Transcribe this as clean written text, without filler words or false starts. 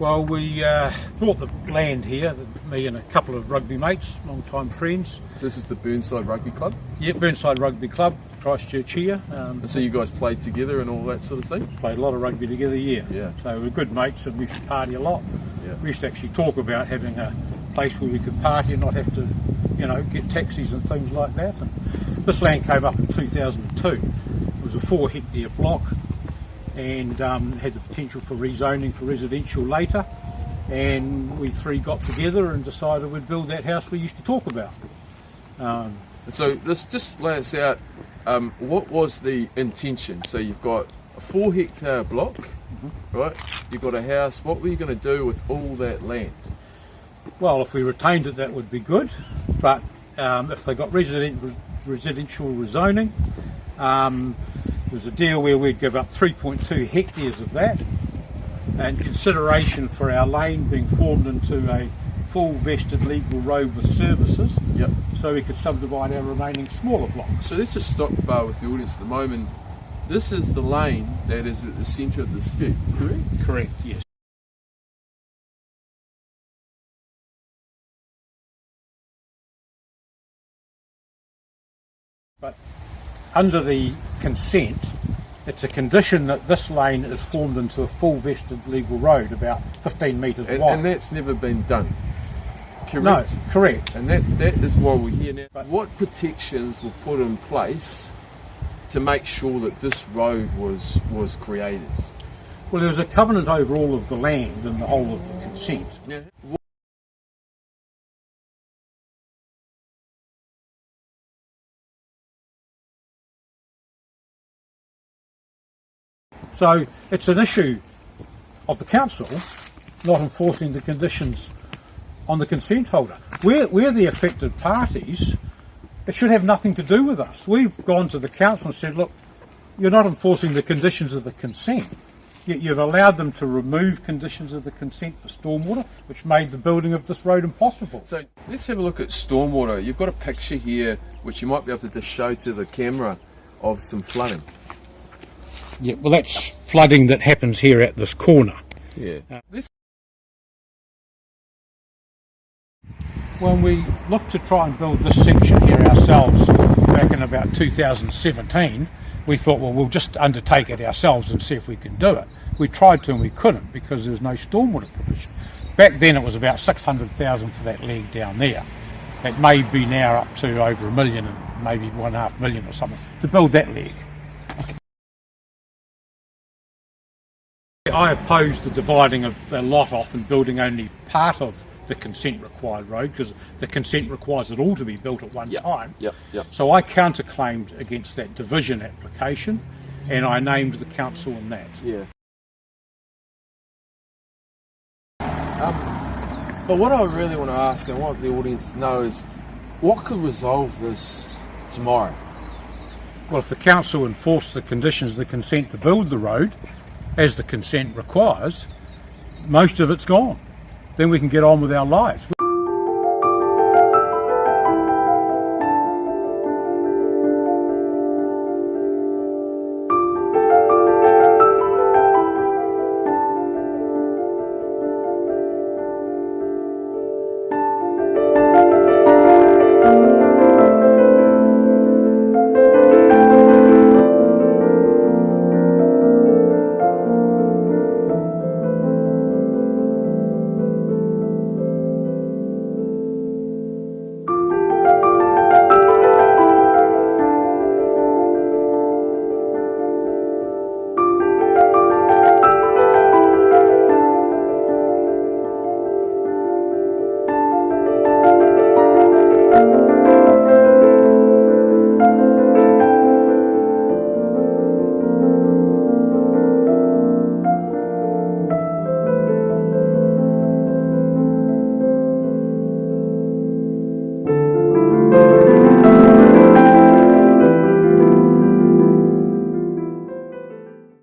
Well, we bought the land here, me and a couple of rugby mates, long-time friends. So this is the Burnside Rugby Club? Yeah, Burnside Rugby Club, Christchurch here. And so you guys played together and all that sort of thing? Played a lot of rugby together, yeah. So we're good mates and we used to party a lot. Yeah. We used to actually talk about having a place where we could party and not have to, get taxis and things like that. And this land came up in 2002. It was a 4-hectare block and had the potential for rezoning for residential later, and we three got together and decided we'd build that house we used to talk about. So let's just lay us out, what was the intention? So you've got a 4-hectare block, right? You've got a house. What were you going to do with all that land? Well, if we retained it, that would be good, but if they got residential rezoning, there was a deal where we'd give up 3.2 hectares of that, and consideration for our lane being formed into a full vested legal road with services, so we could subdivide our remaining smaller blocks. So let's just stop bar with the audience at the moment. This is the lane that is at the centre of the dispute, correct? Correct, yes. But under the consent, it's a condition that this lane is formed into a full vested legal road about 15 metres wide. And that's never been done, correct? No, correct. And that is why we're here now. But what protections were put in place to make sure that this road was created? Well, there was a covenant over all of the land and the whole of the consent. Yeah. So it's an issue of the council not enforcing the conditions on the consent holder. We're the affected parties. It should have nothing to do with us. We've gone to the council and said, look, you're not enforcing the conditions of the consent. Yet you've allowed them to remove conditions of the consent for stormwater, which made the building of this road impossible. So let's have a look at stormwater. You've got a picture here, which you might be able to just show to the camera, of some flooding. Yeah, well, that's flooding that happens here at this corner. Yeah. When we looked to try and build this section here ourselves back in about 2017, we thought, well, we'll just undertake it ourselves and see if we can do it. We tried to and we couldn't because there was no stormwater provision. Back then it was about 600,000 for that leg down there. It may be now up to over $1 million and maybe $1.5 million or something to build that leg. I opposed the dividing of the lot off and building only part of the consent required road, because the consent requires it all to be built at one time. So I counterclaimed against that division application and I named the council in that. But what I really want to ask and what the audience to know is, what could resolve this tomorrow? Well, if the council enforced the conditions of the consent to build the road as the consent requires, most of it's gone. Then we can get on with our lives.